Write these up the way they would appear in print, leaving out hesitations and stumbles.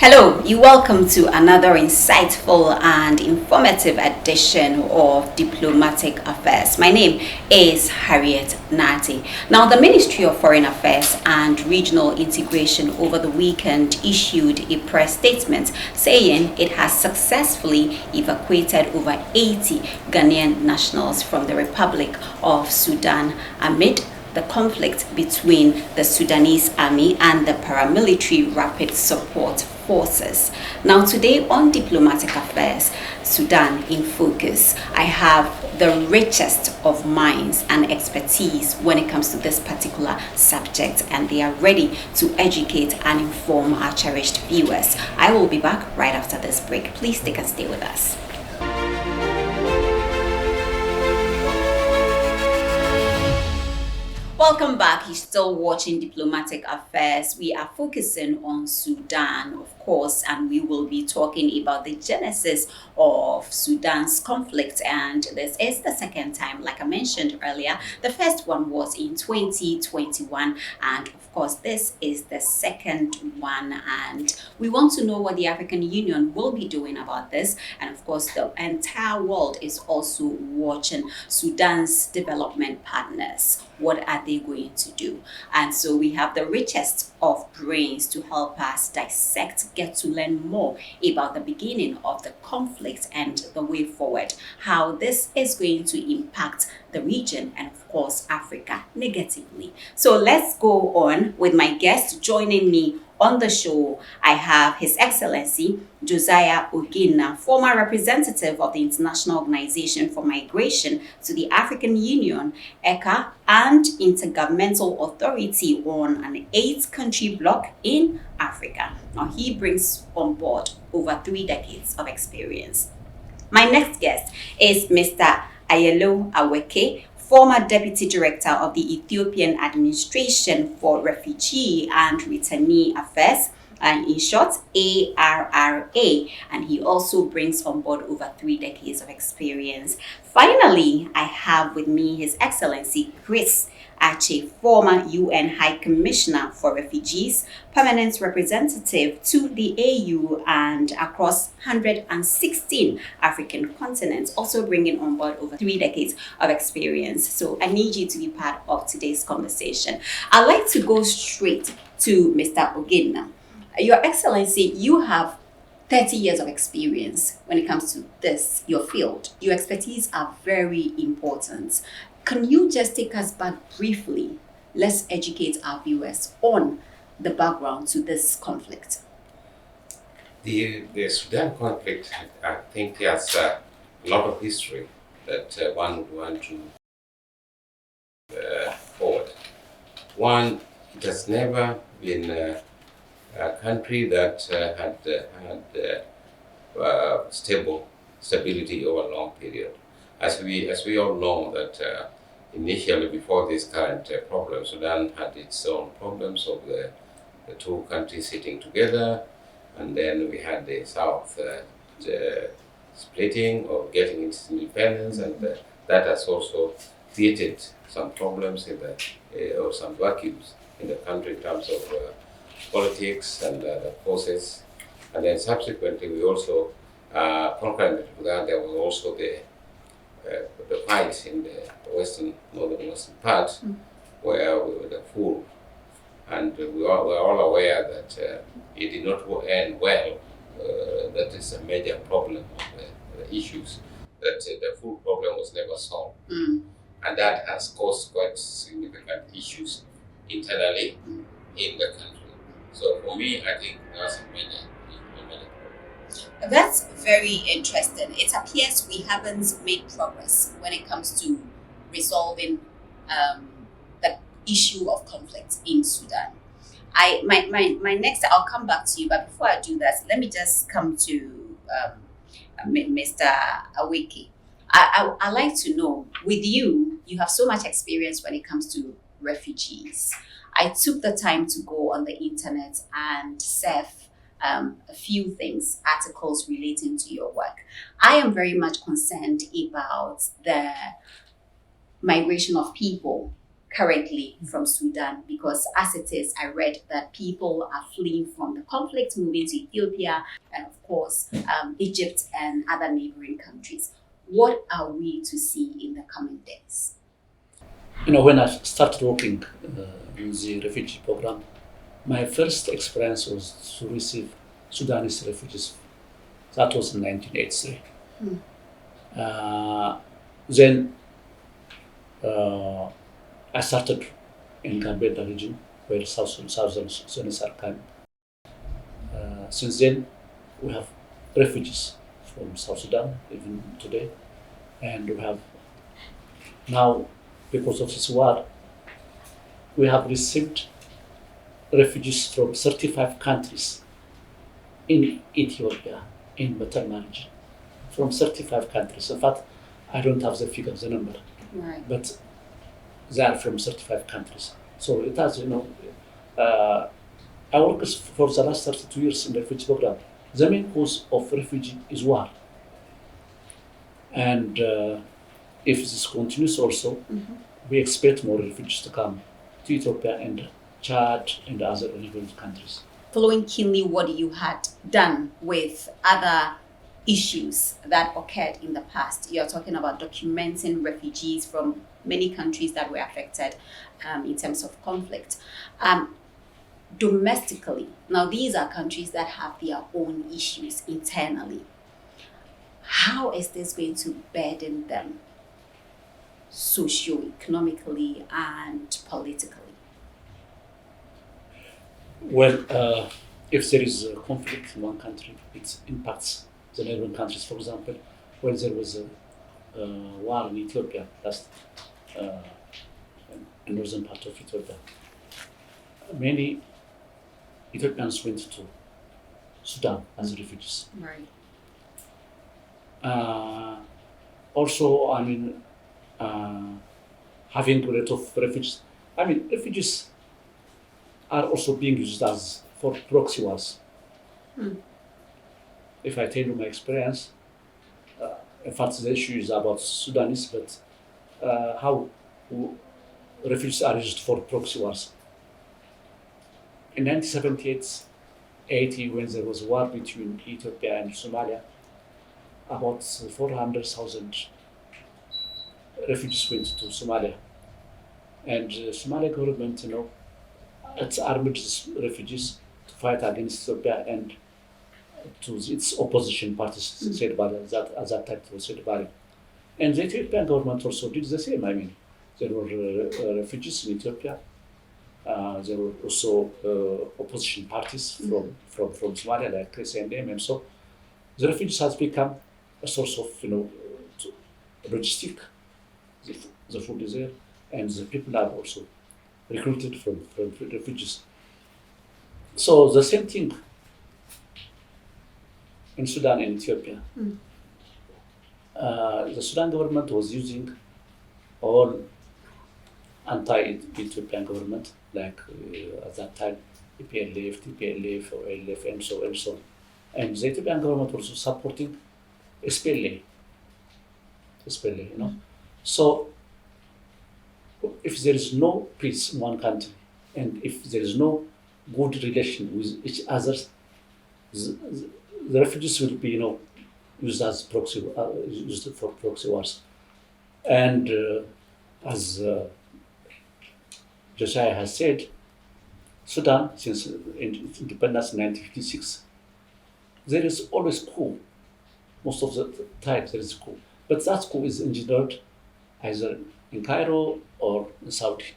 Hello, you welcome to another insightful and informative edition of Diplomatic Affairs. My name is Harriet Nati. Now, the Ministry of Foreign Affairs and Regional Integration over the weekend issued a press statement saying it has successfully evacuated over 80 Ghanaian nationals from the Republic of Sudan amid the conflict between the Sudanese army and the paramilitary rapid support forces. Now, today on Diplomatic Affairs, Sudan in Focus, I have the richest of minds and expertise when it comes to this particular subject, and they are ready to educate and inform our cherished viewers. I will be back right after this break. Please stay and stay with us. Welcome back. You're still watching Diplomatic Affairs. We are focusing on Sudan, of course, and we will be talking about the genesis of Sudan's conflict. And this is the second time, like I mentioned earlier. The first one was in 2021, and of course, this is the second one. And we want to know what the African Union will be doing about this. And of course, the entire world is also watching Sudan's development partners. What are they going to do? And so we have the richest of brains to help us dissect, get to learn more about the beginning of the conflict and the way forward, how this is going to impact the region and of course Africa negatively. So let's go on with my guest. Joining me on the show, I have His Excellency Josiah Ogina, former representative of the International Organization for Migration to the African Union, ECA, and Intergovernmental Authority on an 8-country bloc in Africa. Now, he brings on board over 3 decades of experience. My next guest is Mr. Ayelo Aweke, former Deputy Director of the Ethiopian Administration for Refugee and Returnee Affairs, and in short, ARRA, and he also brings on board over 3 decades of experience. Finally, I have with me His Excellency Chris Ache, former UN High Commissioner for Refugees, permanent representative to the AU and across 116 African continents, also bringing on board over 3 decades of experience. So I need you to be part of today's conversation. I'd like to go straight to Mr. Ogina. Your Excellency, you have 30 years of experience when it comes to this, your field. Your expertise are very important. Can you just take us back briefly? Let's educate our viewers on the background to this conflict. The Sudan conflict, I think, has a lot of history that one would want to forward. One, it has never been a country that had stability over a long period. As we all know that initially, before this current problem, Sudan had its own problems of the two countries sitting together, and then we had the South splitting or getting its independence, and that has also created some problems or some vacuums in the country in terms of politics and the forces. And then subsequently, we also, concurrent to that, there was also the fight in the northern western part, where we were the fool. And we are all aware that it did not end well. That is a major problem of the issues, that the food problem was never solved. And that has caused quite significant issues internally in the country. So for me, I think that's a major problem. That's very interesting. It appears we haven't made progress when it comes to resolving the issue of conflict in Sudan. My next, I'll come back to you, but before I do that, let me just come to Mr. Aweke. I'd like to know, with you have so much experience when it comes to refugees. I took the time to go on the internet and surf a few things, articles relating to your work. I am very much concerned about the migration of people currently from Sudan? Because as it is, I read that people are fleeing from the conflict, moving to Ethiopia, and of course, Egypt and other neighboring countries. What are we to see in the coming days? When I started working in the refugee program, my first experience was to receive Sudanese refugees. That was in 1983. Hmm. Then I started in Gambia region, where southern Sudanese are coming. Since then, we have refugees from South Sudan, even today, and we have now, because of this war, we have received refugees from 35 countries in Ethiopia, in Matama region, from 35 countries. In fact, I don't have the figure, the number, Right. but they are from 35 countries. So it has, I worked for the last 32 years in the refugee program. The main cause of refugee is war. And if this continues also, Mhm. we expect more refugees to come to Ethiopia and Chad and other neighboring countries. Following keenly what you had done with other issues that occurred in the past, you're talking about documenting refugees from many countries that were affected in terms of conflict. Domestically, now these are countries that have their own issues internally. How is this going to burden them socio-economically and politically? Well, if there is a conflict in one country, it impacts the neighboring countries. For example, when there was a war in Ethiopia, last in northern part of Ethiopia, many Ethiopians went to Sudan as refugees. Right. Also, having a lot of refugees. Refugees are also being used as for proxy wars. Hmm. If I tell you my experience, in fact, the issue is about Sudanese, but how refugees are used for proxy wars. In 1978, 80, when there was a war between Ethiopia and Somalia, about 400,000 refugees went to Somalia. And the Somali government, it's armed these refugees to fight against Ethiopia and to its opposition parties, said by that at that time it was said by. And the Ethiopian government also did the same. There were refugees in Ethiopia. There were also opposition parties from Somalia, like SNM, and so the refugees has become a source of logistic. The food is there, and the people are also recruited from refugees. So the same thing in Sudan and Ethiopia. Mm. The Sudan government was using all anti-Ethiopian government, like at that time, EPLF, TPLF, or LF, and so and so. And the Ethiopian government also supporting SPLA, So if there is no peace in one country, and if there is no good relation with each other, the refugees will be, used as proxy, used for proxy wars. And as Josiah has said, Sudan, since independence in 1956, there is always coup. Most of the time there is coup. But that coup is engineered either in Cairo or in Saudi.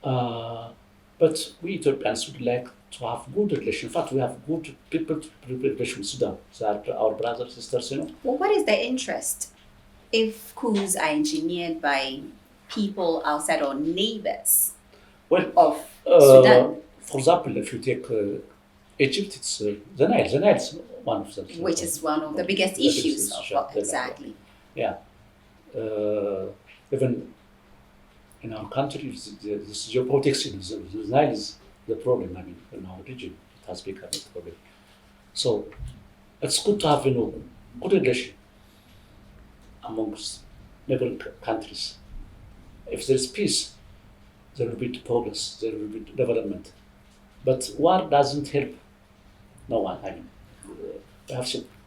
But we Ethiopians would like to have good relations. In fact, we have good people to relation with Sudan. They are our brothers, sisters, Well, what is the interest if coups are engineered by people outside or neighbors of Sudan? For example, if you take Egypt, it's the Nile. The Nile is one of them. Which is one of the biggest issues. Exactly. Yeah. Even in our country, this geopolitics, the Nile is the problem. In our region, it has become a problem. So it's good to have, good relation amongst neighboring countries. if there is peace, there will be progress, there will be development. But war doesn't help no one. I mean,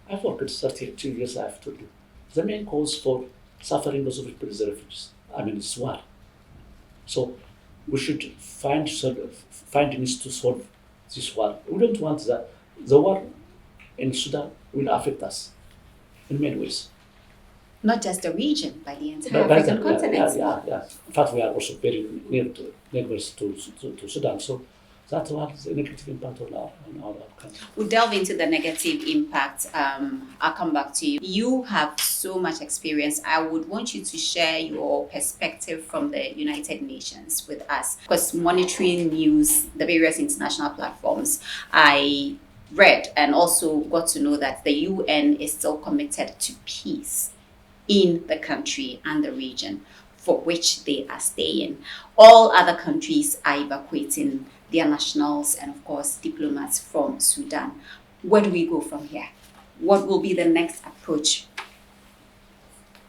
I've worked 32 years, I've told you. The main cause for suffering of people is the refugees. I mean, it's war. So we should find means to solve this war. We don't want that. The war in Sudan will affect us in many ways. Not just the region, by the entire But African continent. yeah. In fact, we are also very neighbors to Sudan. So that was a negative impact on our country. We'll delve into the negative impact. I'll come back to you. You have so much experience. I would want you to share your perspective from the United Nations with us. Because monitoring news, the various international platforms, I read and also got to know that the UN is still committed to peace in the country and the region for which they are staying. All other countries are evacuating their nationals and, of course, diplomats from Sudan. Where do we go from here? What will be the next approach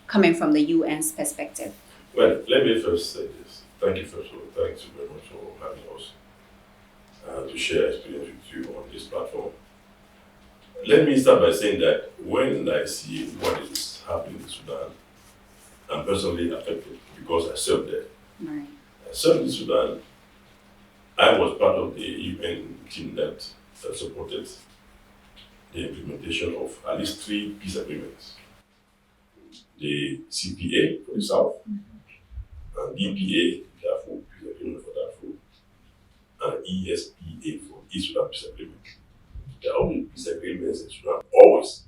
coming from the UN's perspective? Well, let me first say this. Thank you, first of all. Thanks very much for having us to share experience with you on this platform. Let me start by saying that when I see what is happening in Sudan, I'm personally affected because I served there. Right. I served in Sudan. I was part of the UN team that supported the implementation of at least 3 peace agreements. The CPA for the South, and BPA, Darfur Peace Agreement for Darfur, and ESPA for East Sudan Peace Agreement. There are only peace agreements in Sudan, always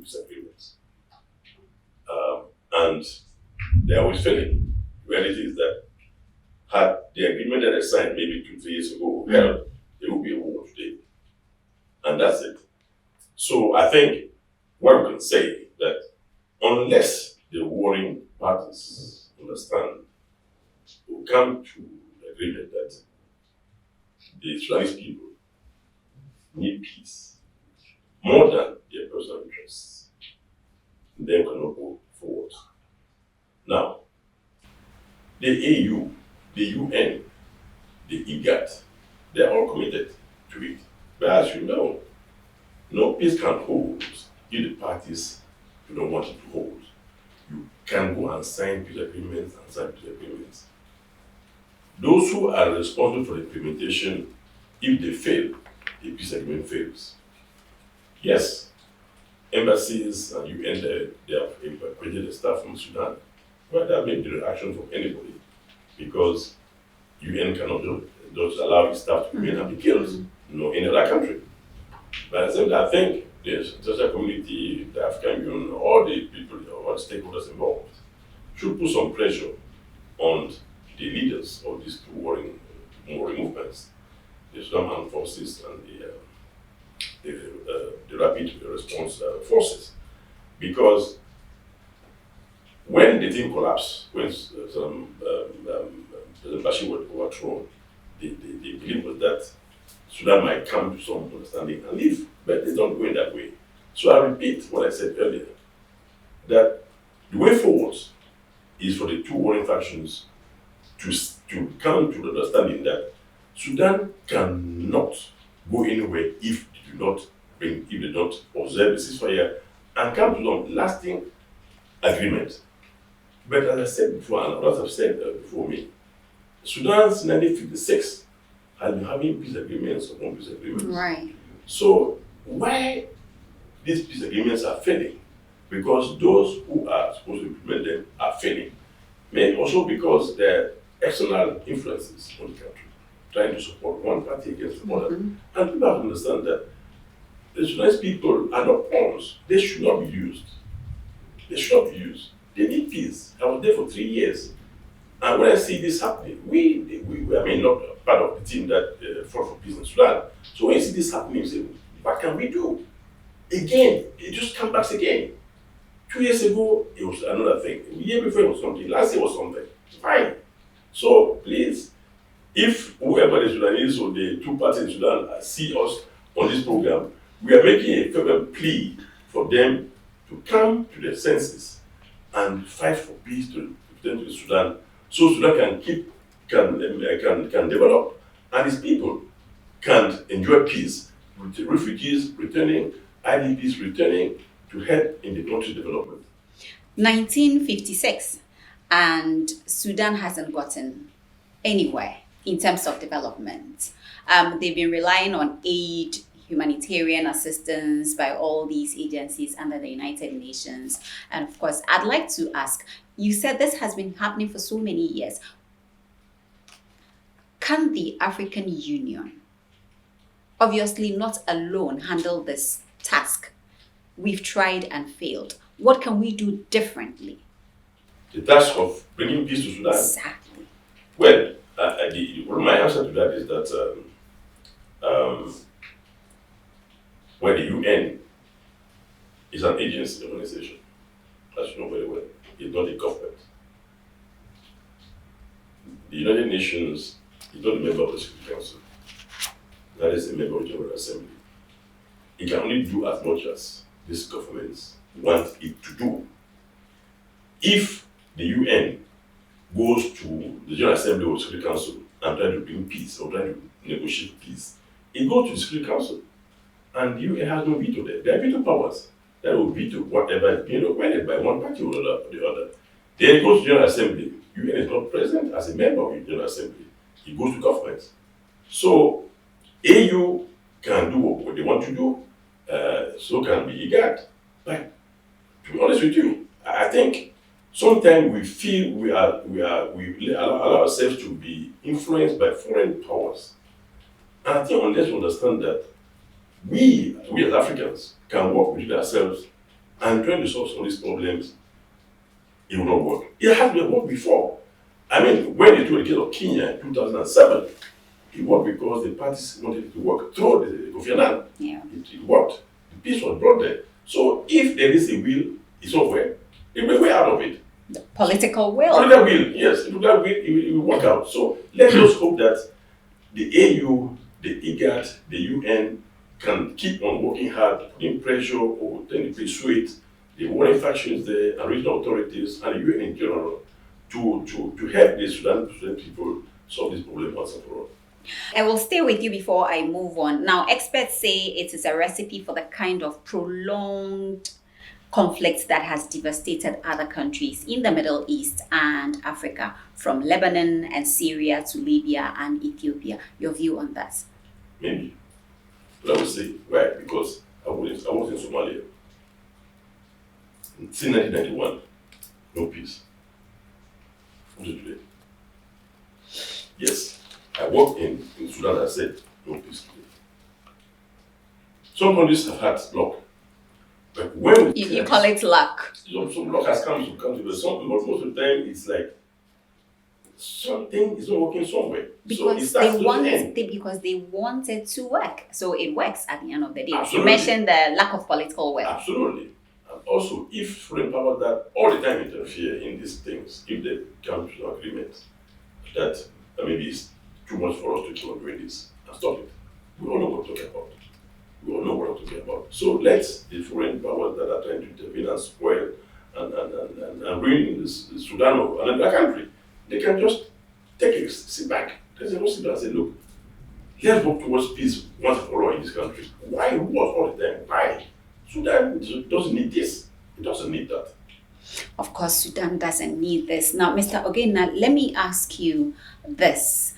peace agreements. And they are always failing. The reality is that had the agreement that they signed maybe 2-3 years ago held, there would be a war today. And that's it. So I think what we can say that unless the warring parties understand, will come to the agreement that the Sudanese people need peace more than their personal interests, then cannot go forward. Now, the AU, the UN, the IGAD, they are all committed to it. But as you know, no peace can hold if the parties do not want it to hold. You can go and sign peace agreements and sign peace agreements. Those who are responsible for the implementation, if they fail, the peace agreement fails. Yes, embassies and UN, they have evacuated the staff from Sudan, but that may be the reaction from anybody because UN cannot just allow its staff to remain and be killed, in other country. But I think the international community, the African Union, all the people, all the stakeholders involved, should put some pressure on the leaders of these two warring movements, the Sudan Armed Forces and the Rapid Response Forces. Because when the thing collapsed, when President Bashir was overthrown, the belief was that Sudan might come to some understanding and leave, but they don't go in that way. So I repeat what I said earlier, that the way forward is for the two warring factions to come to the understanding that Sudan cannot go anywhere if they do not observe the ceasefire and come to some lasting agreement. But as I said before, and others have said before me, Sudan since 1956 has been having peace agreements upon peace agreements. Right. So why these peace agreements are failing? Because those who are supposed to implement them are failing. Maybe also because there are external influences on the country, trying to support one party against the other. And people have to understand that the Sudanese people are not pawns. They should not be used. They should not be used. They need peace. I was there for 3 years. And when I see this happening, we not part of the team that fought for peace in Sudan. So when you see this happening, you say, what can we do? Again, it just comes back again. 2 years ago, it was another thing. A year before, it was something. Last year was something. Fine. So please, if whoever the Sudanese or the two parties in Sudan see us on this program, we are making a fervent plea for them to come to their senses and fight for peace to return to Sudan so Sudan can develop, and its people can enjoy peace, with the refugees returning, IDPs returning to help in the country's development. 1956, and Sudan hasn't gotten anywhere in terms of development. They've been relying on aid, humanitarian assistance by all these agencies under the United Nations. And of course, I'd like to ask, you said this has been happening for so many years. Can the African Union, obviously not alone, handle this task? We've tried and failed. What can we do differently? The task of bringing peace to Sudan. Exactly. Well, my answer to that is that when the UN is an agency organization, as you know very well, it's not a government. The United Nations is not a member of the Security Council. That is a member of the General Assembly. It can only do as much as these governments want it to do. If the UN goes to the General Assembly or Security Council and try to bring peace or try to negotiate peace, it goes to the Security Council. And the UN has no veto there. There are veto powers that will veto whatever is being recommended by one party or the other. Then it goes to the General Assembly. UN is not present as a member of the General Assembly. It goes to governments. So AU can do what they want to do, so can be IGAD. But to be honest with you, I think sometimes we feel we allow ourselves to be influenced by foreign powers. And I think unless we understand that we as Africans can work within ourselves and try to solve some of these problems, it will not work. It has been worked before. I mean, when they took the case of Kenya in 2007, it worked because the parties wanted it to work through the Kofi Annan. Yeah. It worked. The peace was brought there. So if there is a will, it's somewhere, it will be way out of it. The political will. Political will, yes. If that will, it will work out. So let us hope that the AU, the IGAD, the UN can keep on working hard, putting pressure or trying to persuade the warring factions there and regional authorities and the UN in general to help the Sudan people solve this problem once and for all. I will stay with you before I move on. Now, experts say it is a recipe for the kind of prolonged conflict that has devastated other countries in the Middle East and Africa, from Lebanon and Syria to Libya and Ethiopia. Your view on that? Maybe. But I would say, why? Because I was in Somalia. Since 1991, no peace. Until today. Yes. I worked in Sudan, I said, no peace today. Some countries have had luck. But when You call it luck. some luck has come to country, but most of the time it's like something is not working somewhere. Because so because they want it to work. So it works at the end of the day. Absolutely. You mentioned the lack of political will. Absolutely. And also, if foreign powers that all the time interfere in these things, if they come to an agreement that maybe it's too much for us to keep on doing this and stop it, we all know what I'm talking about. We all know what I'm talking about. So let the foreign powers that are trying to intervene and spoil and ruin this Sudan or another country, they can just take a sit back. There's no sit down and say, look, let's work towards peace once and for all in this country. Why wars all the time? Why? Sudan doesn't need this. It doesn't need that. Of course, Sudan doesn't need this. Now, Mr. Ogena, let me ask you this.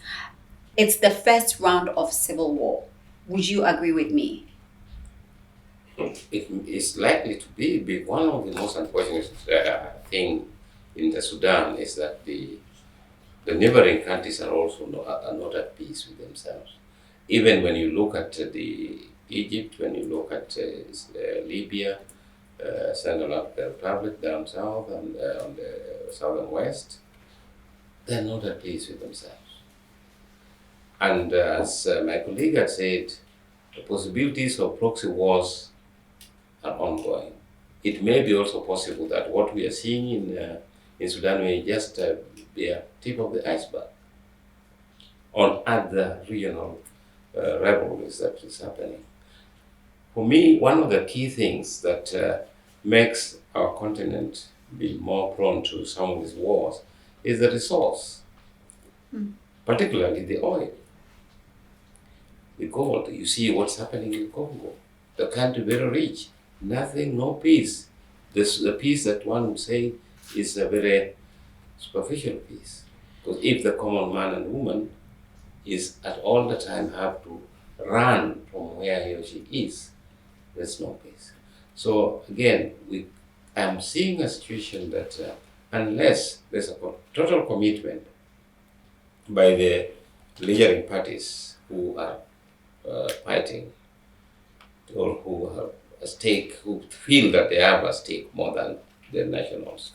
It's the first round of civil war. Would you agree with me? It is likely to be one of the most unfortunate things in the Sudan is that the neighboring countries are also not at peace with themselves. Even when you look at Egypt, when you look at Libya, Central African Republic down south and on the southern west, they're not at peace with themselves. And as my colleague had said, the possibilities of proxy wars are ongoing. It may be also possible that what we are seeing in Sudan may just be a tip of the iceberg on other regional rivalries that is happening. For me, one of the key things that makes our continent be more prone to some of these wars is the resource, particularly the oil. The gold, you see what's happening in Congo. The country very rich, nothing, no peace. The peace that one would say is a very superficial peace. Because if the common man and woman is at all the time have to run from where he or she is, there's no peace. So again, I'm seeing a situation that unless there's a total commitment by the belligerent parties who are fighting or who have a stake, who feel that they have a stake more than the nationals,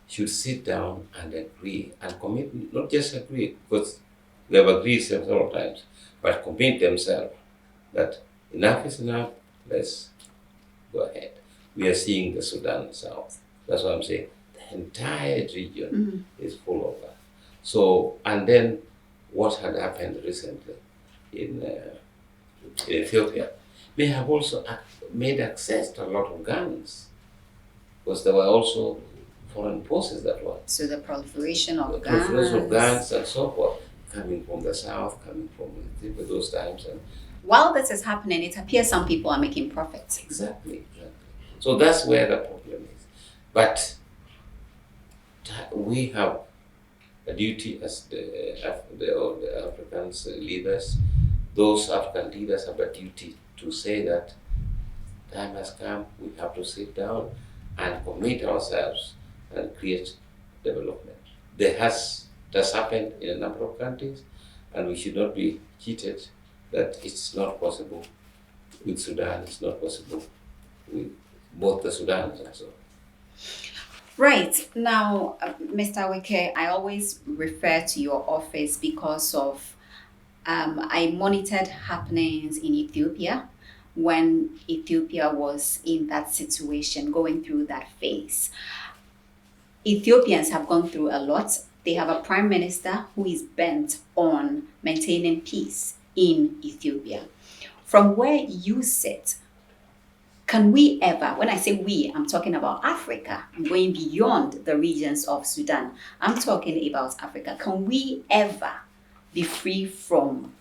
should sit down and agree and commit, not just agree, because they've agreed several times, but commit themselves that enough is enough, let's go ahead. We are seeing the Sudan South. That's what I'm saying. The entire region is full of that. So, and then what had happened recently in Ethiopia may have also made access to a lot of guns, because there were also foreign forces that were. So the proliferation of The guns. proliferation of guns and so forth, coming from the south, coming from Ethiopia those times. And While this is happening, it appears some people are making profits. exactly. So that's where the problem is. But we have a duty as the African leaders. Those African leaders have a duty to say that time has come, we have to sit down and commit ourselves and create development. That's happened in a number of countries, and we should not be cheated that it's not possible with Sudan, it's not possible with both the Sudans and so on. Right. Now, Mr. Wike, I always refer to your office because of I monitored happenings in Ethiopia when Ethiopia was in that situation, going through that phase. Ethiopians have gone through a lot. They have a prime minister who is bent on maintaining peace in Ethiopia. From where you sit, can we ever, when I say we, I'm talking about Africa, I'm going beyond the regions of Sudan, I'm talking about Africa. Can we ever be free from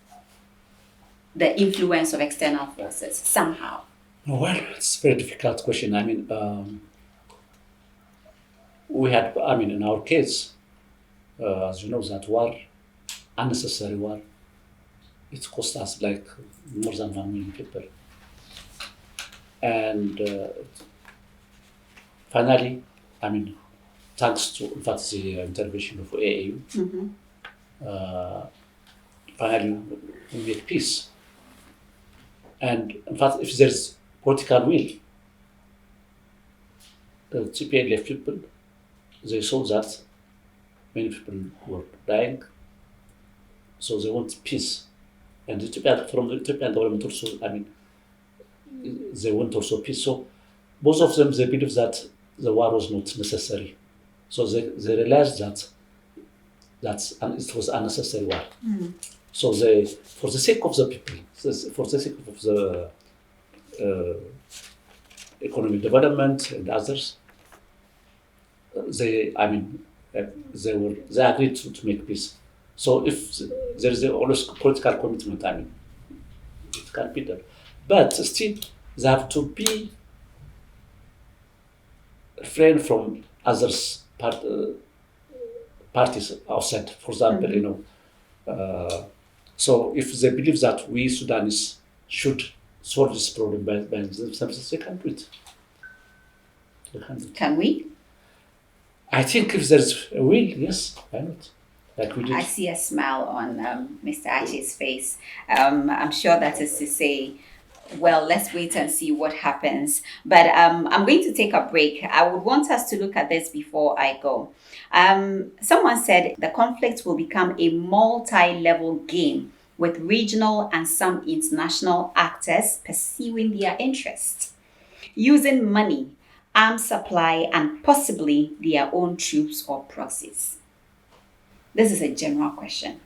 the influence of external forces somehow? Well, it's a very difficult question. I mean, we had, in our case, as you know, that war, unnecessary war, it cost us like more than 1 million people. And finally, thanks to, in fact, the intervention of AAU, finally we made peace. And in fact, if there's political will, the TPLF people, they saw that many people were dying, so they want peace. And from the Ethiopian government also, they want also peace. So both of them, they believe that the war was not necessary. So they realized that it was unnecessary war. So they, for the sake of the people, for the sake of the economic development and others, they agreed to make peace. So if there is always political commitment, it can be done. But still, they have to be refrain from others parties outside. For example, so if they believe that we Sudanese should solve this problem by themselves, they can do it. Can we? I think if there's a will, yes, why not? Like we did. I see a smile on Mr. Achi's face. I'm sure that is to say, well, let's wait and see what happens. But I'm going to take a break. I would want us to look at this before I go. Someone said the conflict will become a multi-level game with regional and some international actors pursuing their interests, using money, arms supply, and possibly their own troops or proxies. This is a general question.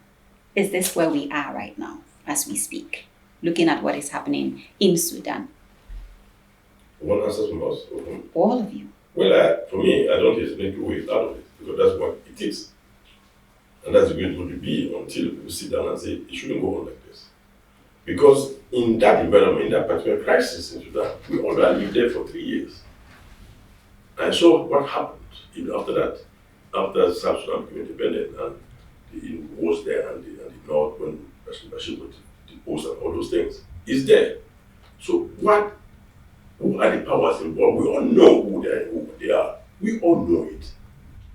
Is this where we are right now as we speak, looking at what is happening in Sudan? One answer from us. All of you. Well, for me, I don't just make a way out of it, because that's what it is. And that's the way it will be until people sit down and say, it shouldn't go on like this. Because in that environment, in that particular crisis in Sudan, we already lived there for 3 years. And so what happened even after that, after South Sudan became independent and the wars there and the North when President Bashir was deposed and all those things, is there. So who are the powers involved? We all know who they are. We all know it.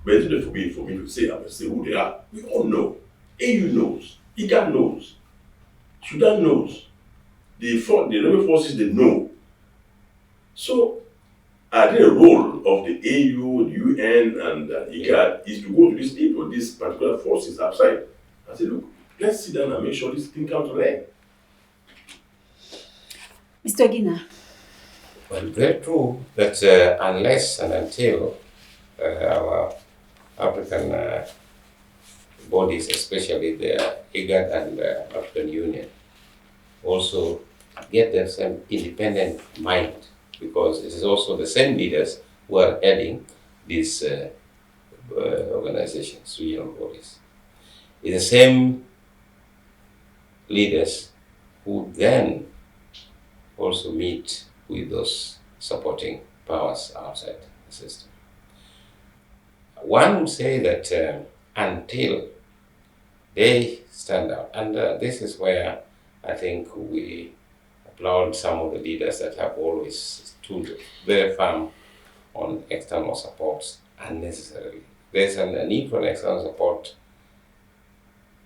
But it's not for me to say, I must say who they are. We all know. AU knows. IGAD knows. Sudan knows. The rebel forces, they know. So, I think the role of the AU, the UN, and IGAD is to go to these people, these particular forces outside, and say, look, let's sit down and make sure this thing comes to an end. Mr. Gina. Well, very true that unless and until our African bodies, especially the IGAD and the African Union, also get their same independent mind, because it is also the same leaders who are heading these organizations, regional bodies. It's the same leaders who then also meet with those supporting powers outside the system. One would say that until they stand out, and this is where I think we applaud some of the leaders that have always stood very firm on external supports unnecessarily. There's a need for external support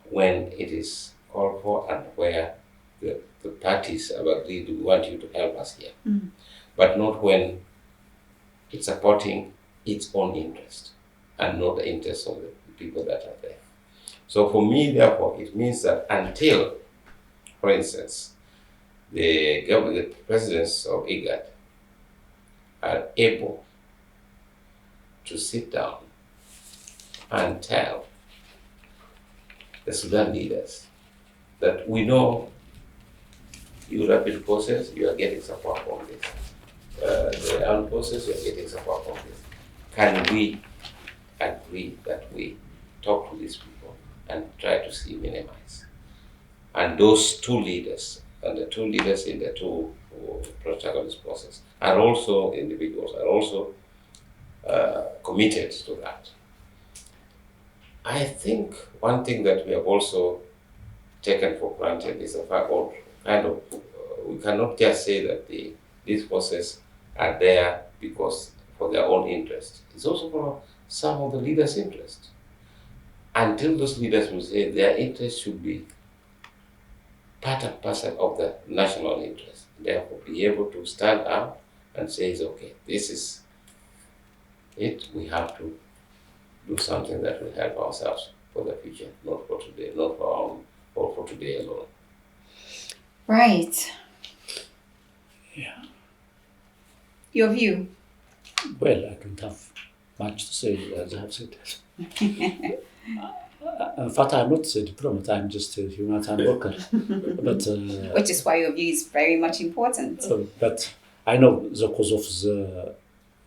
when it is called for and where the parties have agreed, we want you to help us here. But not when it's supporting its own interest and not the interest of the people that are there. So for me, therefore, it means that until, for instance, the presidents of IGAD are able to sit down and tell the Sudan leaders that we know you rapid process, you are getting support from this. The armed forces, you are getting support from this. Can we agree that we talk to these people and try to see minimize? And those two leaders, and the two leaders in the two protagonist process, are also individuals, are also committed to that. I think one thing that we have also taken for granted is the fact, or kind of, we cannot just say that these forces are there because for their own interest. It's also for some of the leaders' interest. Until those leaders will say their interest should be part and parcel of the national interest, therefore be able to stand up and say, it's okay, this is it, we have to do something that will help ourselves for the future, not for today, not for our own, or for today alone. Right. Yeah. Your view? Well, I don't have much to say, as I have said. In fact, I'm not a diplomat, I'm just a humanitarian worker. But, which is why your view is very much important. But I know the cause of the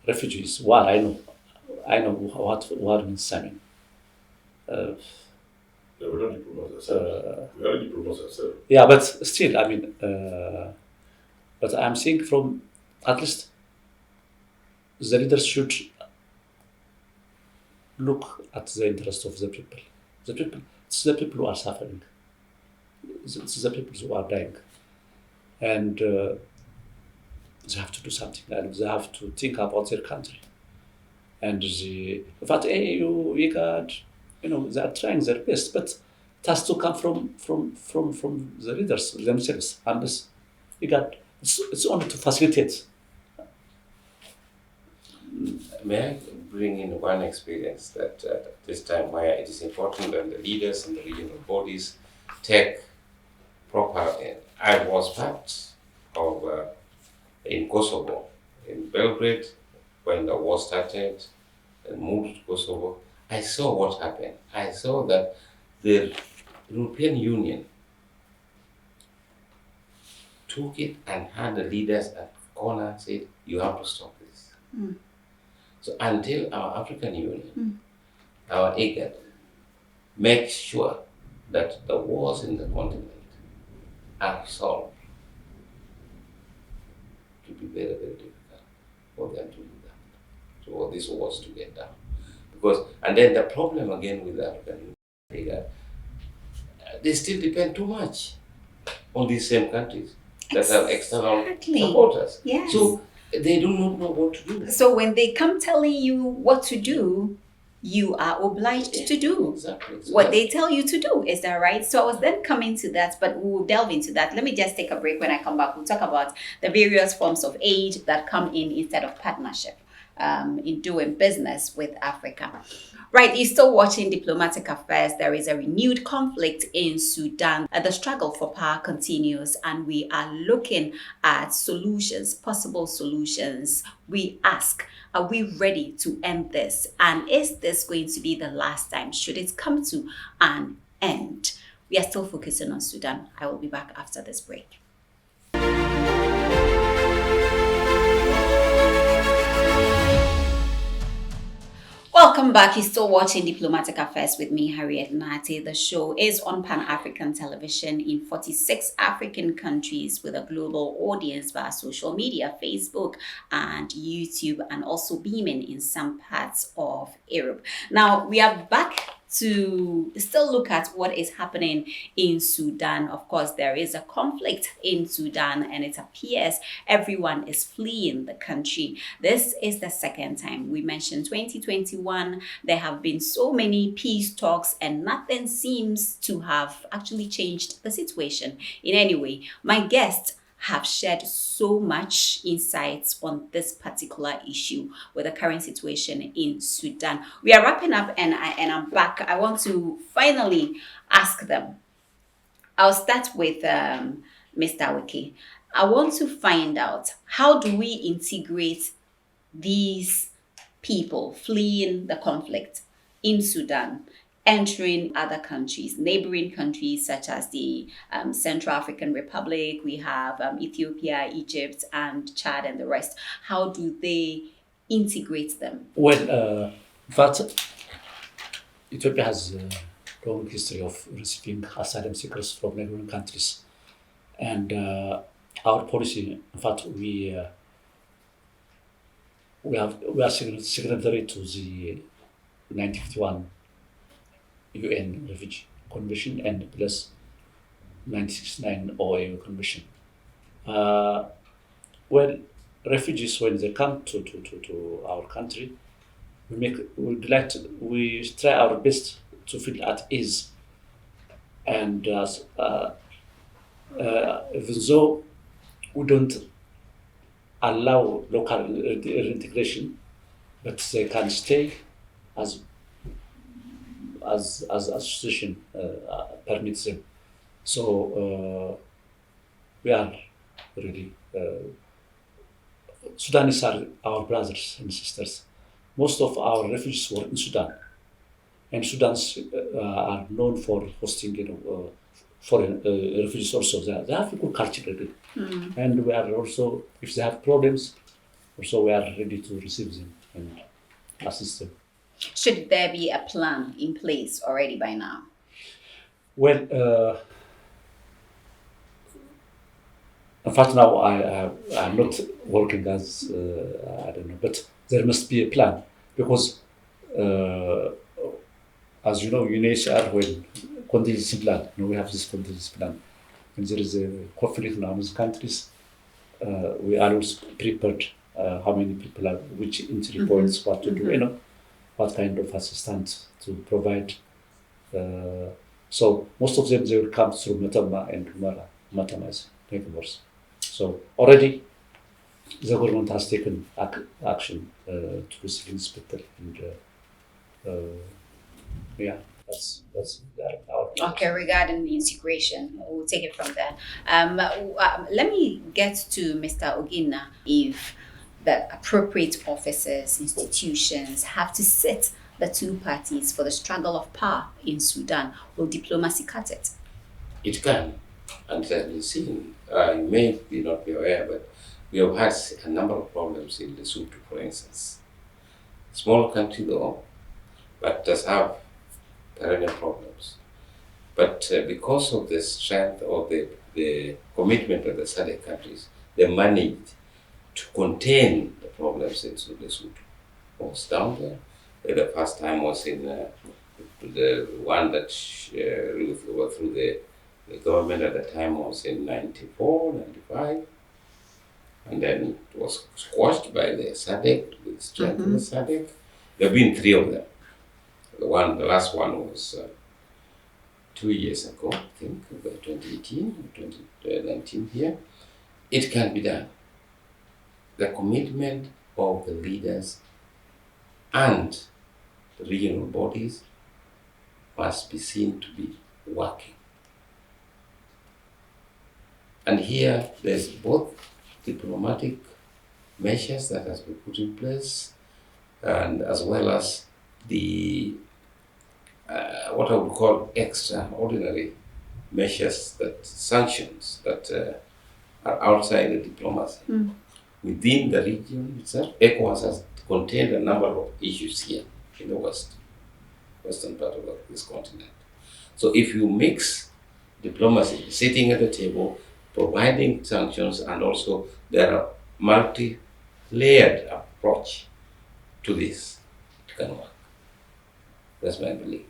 refugees. Well, I know what war means. I mean, We're not diplomats ourselves. We are diplomats ourselves. yeah, but still, I mean, but I'm saying from at least the leaders should look at the interest of the people. It's the people who are suffering. It's the people who are dying. And they have to do something, and they have to think about their country. And in fact, AU, IGAD, they are trying their best, but it has to come from the leaders themselves. And this IGAD, it's only to facilitate. May I bring in one experience that at this time where it is important that the leaders and the regional bodies take proper. I was part of in Kosovo, in Belgrade, when the war started and moved to Kosovo. I saw what happened. I saw that the European Union took it and had the leaders at the corner said, you have to stop this. So until our African Union, our IGAD, make sure that the wars in the continent are resolved, it will be very, very difficult for them to do that. So this wars to get down. And then the problem again with the African Union is that they still depend too much on these same countries that have external supporters. Yes. So they do not know what to do. So when they come telling you what to do, you are obliged to do exactly. what they tell you to do. Is that right? So I was then coming to that, but we'll delve into that. Let me just take a break. When I come back, we'll talk about the various forms of aid that come in instead of partnership in doing business with Africa. Right, you're still watching Diplomatic Affairs. There is a renewed conflict in Sudan. The struggle for power continues, and we are looking at solutions, possible solutions. We ask, are we ready to end this? And is this going to be the last time? Should it come to an end? We are still focusing on Sudan. I will be back after this break. Welcome back. You're still watching Diplomatic Affairs with me, Harriet Nati. The show is on Pan-African television in 46 African countries with a global audience via social media, Facebook and YouTube, and also beaming in some parts of Europe. Now, we are back to still look at what is happening in Sudan. Of course, there is a conflict in Sudan, and it appears everyone is fleeing the country. This is the second time. We mentioned 2021. There have been so many peace talks, and nothing seems to have actually changed the situation in any way. My guest have shared so much insights on this particular issue with the current situation in Sudan. We are wrapping up, and I'm back. I want to finally ask them. I'll start with Mr. Wiki. I want to find out, how do we integrate these people fleeing the conflict in Sudan, entering other countries, neighboring countries such as the Central African Republic? We have Ethiopia, Egypt, and Chad, and the rest. How do they integrate them? Well, in fact, Ethiopia has a long history of receiving asylum seekers from neighboring countries. And our policy, in fact, we are signatory to the 1951 UN Refugee Convention and plus 1969 OAU Convention. Well, refugees, when they come to our country, we try our best to feel at ease, and even though we don't allow local integration, but they can stay as association permits them. So we are really Sudanese are our brothers and sisters. Most of our refugees were in Sudan, and Sudan's are known for hosting, foreign refugees also. They have a good culture, really. And we are also, if they have problems, also we are ready to receive them and assist them. Should there be a plan in place already by now? Well, in fact, now I'm not working as, I don't know, but there must be a plan, because as you know, UNHCR, when contingency plan, we have this contingency plan. When there is a conflict in our countries, we are always prepared how many people are, which entry points, what to do, what kind of assistance to provide. So most of them, they will come through Matama and Matama is neighbors. So already the government has taken action to receive these people, and that's our plan. Okay, regarding the integration, we'll take it from there. Let me get to Mr. Ogina. If the appropriate officers, institutions have to sit the two parties for the struggle of power in Sudan, will diplomacy cut it? It can, and it has been seen. You may not be aware, but we have had a number of problems in Lesotho, for instance. Small country though, but does have perennial problems. But because of the strength of the commitment of the SADC countries, they managed to contain the problems in Sudan. Was down there. The first time was in the one that really flew through the government at the time was in 94, 95. And then it was squashed by the SADC, with strength of the SADC. There have been 3 of them. The last one was 2 years ago, I think, 2018 or 2019 here. It can be done. The commitment of the leaders and the regional bodies must be seen to be working. And here there's both diplomatic measures that has been put in place, and as well as the what I would call extraordinary measures, that sanctions that are outside the diplomacy. Within the region itself, ECOWAS has contained a number of issues here in the western part of this continent. So if you mix diplomacy, sitting at the table, providing sanctions, and also there are multi-layered approach to this, it can work. That's my belief.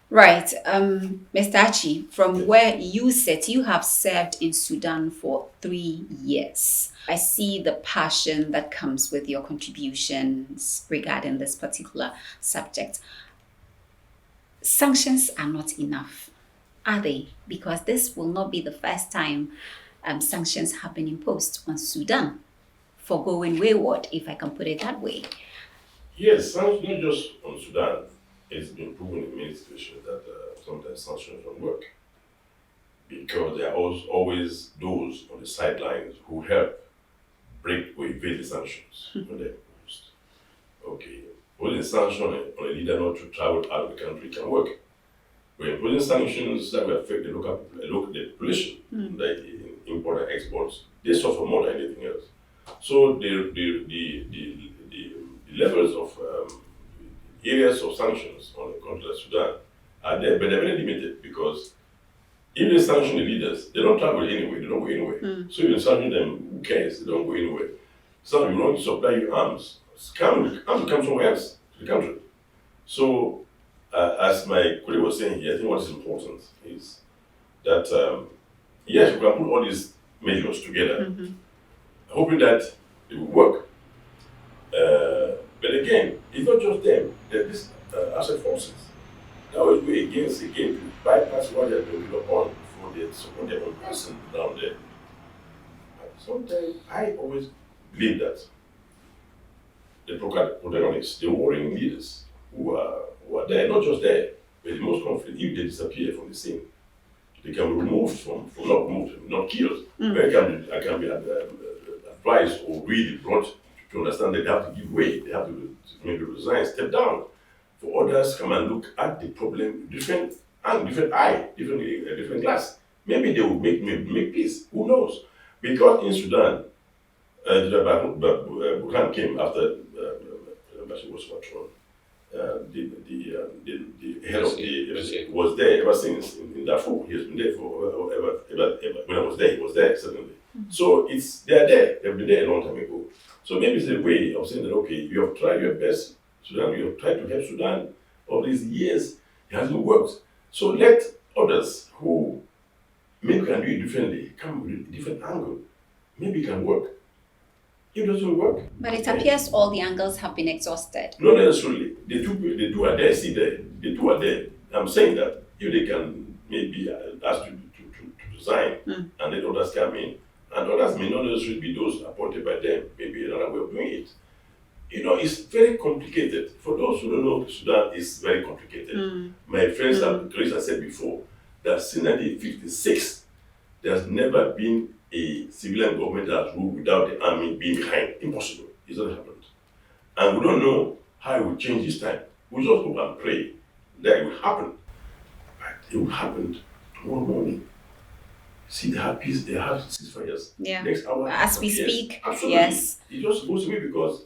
Right. Mr. Achi, from where you sit, you have served in Sudan for 3 years. I see the passion that comes with your contributions regarding this particular subject. Sanctions are not enough, are they? Because this will not be the first time sanctions have been imposed on Sudan for going wayward, if I can put it that way. Yes, sanctions not just on Sudan. It's been proven in many situations that sometimes sanctions don't work, because there are always those on the sidelines who help break or evade the sanctions when they're imposed. Okay, putting sanctions on a leader not to travel out of the country can work. But imposing sanctions that will affect the local population, like import and exports, they suffer more than anything else. So the levels of areas of sanctions on the country like Sudan are there, but they're very limited, because even the sanction the leaders, they don't travel anywhere, they don't go anywhere. So even sanction them, who cares? They don't go anywhere. Some you don't supply you arms. Arms come somewhere else to the country. So as my colleague was saying here, I think what is important is that yes, we can put all these measures together, hoping that it will work. But again, it's not just them. There is asset forces that always go again to bypass what they're doing upon for they support their own person down there. Sometimes I always believe that the protagonists, the warring leaders who are there, not just there, but in most conflicts, if they disappear from the scene, they can be removed from not removed, not killed. But I can be advised or really brought to understand that they have to give way, they have to maybe resign, step down. For others, come and look at the problem different glass. Maybe they will make peace. Who knows? Because in Sudan, Burhan came after Bashir was overthrown. The head of the was there ever since in Darfur. He has been there for ever. When I was there, he was there certainly. So they're there. They've been there a long time ago. So maybe it's a way of saying that, okay, you have tried your best, Sudan, you have tried to help Sudan all these years, it hasn't worked. So let others who maybe can do it differently come with a different angle. Maybe it can work. If it doesn't work. But it appears all the angles have been exhausted. Not necessarily. The two are there, see there. The two are there. I'm saying that if they can maybe ask to resign and let others come in, and others may not necessarily be those appointed by them, maybe another way of doing it. You know, it's very complicated. For those who don't know, Sudan is very complicated. My friends have Teresa said before that since 1956, there's never been a civilian government that has ruled without the army being behind. Impossible. It's not happened. And we don't know how it will change this time. We just hope and pray that it will happen. But it will happen tomorrow morning. See, they have peace, they have ceasefires. Yeah. Next hour. As we speak. Absolutely. Yes. It just goes away because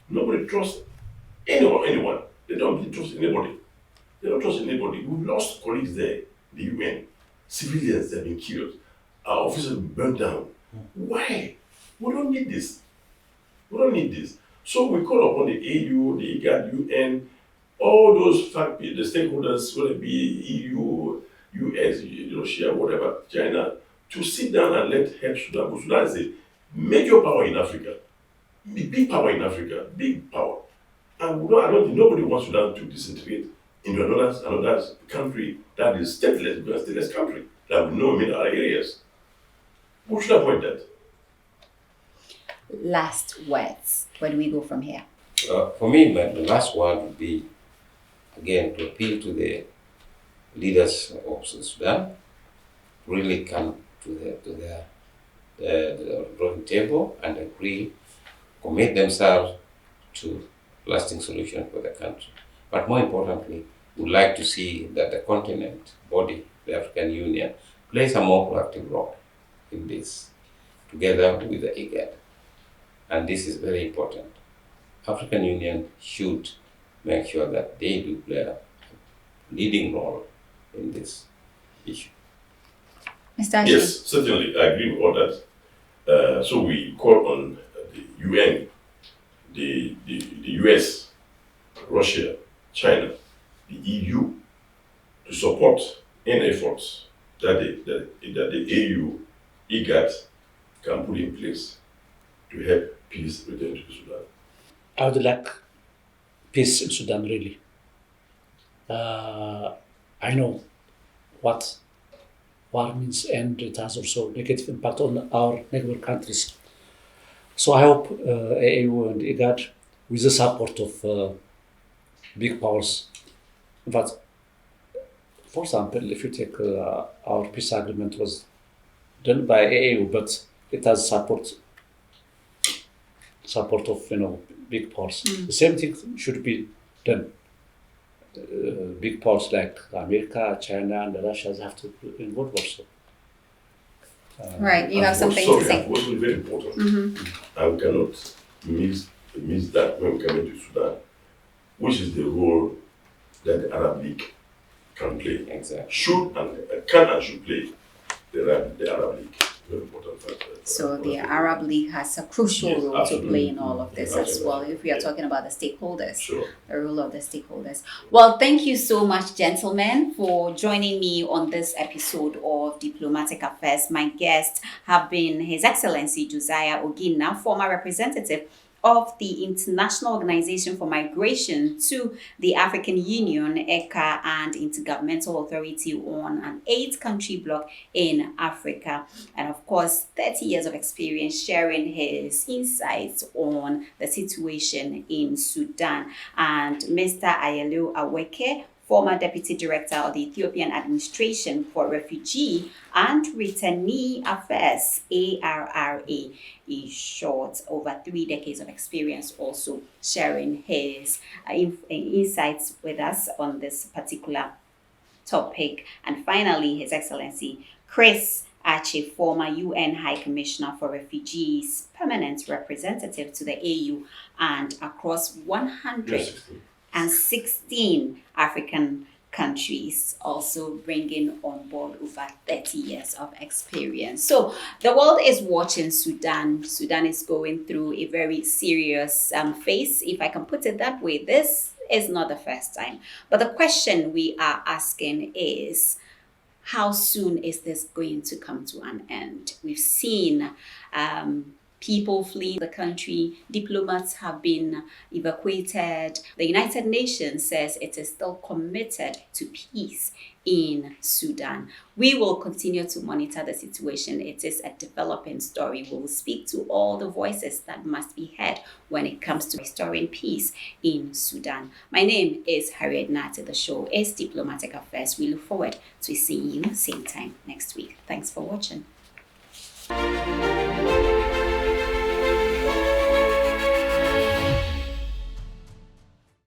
nobody trusts anyone. They don't really trust anybody. They don't trust anybody. We've lost colleagues there, the UN. Civilians have been killed. Our offices have been burned down. Why? We don't need this. We don't need this. So we call upon the AU, the IGAD, UN, all those the stakeholders, whether it be EU, US, Russia, whatever, China, to sit down and let help Sudan. But Sudan is a major power in Africa. Big power in Africa. Big power. And I don't think nobody wants Sudan to disintegrate into another country that is stateless, because stateless country that we know in other areas. What should I point that? Last words. Where do we go from here? For me, the last word would be, again, to appeal to the leaders of Sudan, really come to the drawing table and agree, commit themselves to lasting solution for the country. But more importantly, we would like to see that the continent body, the African Union, plays a more proactive role in this, together with the IGAD. And this is very important. African Union should make sure that they do play a leading role in this issue. Mr. Ashe? Yes, certainly, I agree with all that. So we call on the UN, the US, Russia, China, the EU to support any efforts that the AU, IGAD can put in place to help peace return to Sudan. I would like peace in Sudan, really. I know what war means, and it has also negative impact on our neighbor countries. So I hope AU and IGAD, with the support of big powers, but for example, if you take our peace agreement was done by AU, but it has support of big powers. The same thing should be done. Big powers like America, China, and Russia have to be involved also. Right, you have something to say. What's very important, and we cannot miss that when we come into Sudan, which is the role that the Arab League can play. Exactly. Can and should play the Arab League. Very important factor. So the Arab League has a crucial Yes, role to absolutely. play in all of this as Absolutely. well, if we are talking about the stakeholders. Sure. The role of the stakeholders. Well, thank you so much, gentlemen, for joining me on this episode of Diplomatic Affairs. My guests have been His Excellency Josiah Ogina, former representative of the International Organization for Migration to the African Union, ECA, and Intergovernmental Authority on an 8-country bloc in Africa. And of course, 30 years of experience sharing his insights on the situation in Sudan. And Mr. Ayelu Aweke, former Deputy Director of the Ethiopian Administration for Refugee and Returnee Affairs, ARRA, in short, over 3 decades of experience, also sharing his insights with us on this particular topic. And finally, His Excellency Chris Ache, former UN High Commissioner for Refugees, permanent representative to the AU and across 116 African countries, also bringing on board over 30 years of experience. So the world is watching Sudan. Sudan is going through a very serious phase, if I can put it that way. This is not the first time. But the question we are asking is, how soon is this going to come to an end? We've seen people fleeing the country. Diplomats have been evacuated. The United Nations says it is still committed to peace in Sudan. We will continue to monitor the situation. It is a developing story. We will speak to all the voices that must be heard when it comes to restoring peace in Sudan. My name is Harriet Nati. The show is Diplomatic Affairs. We look forward to seeing you same time next week. Thanks for watching.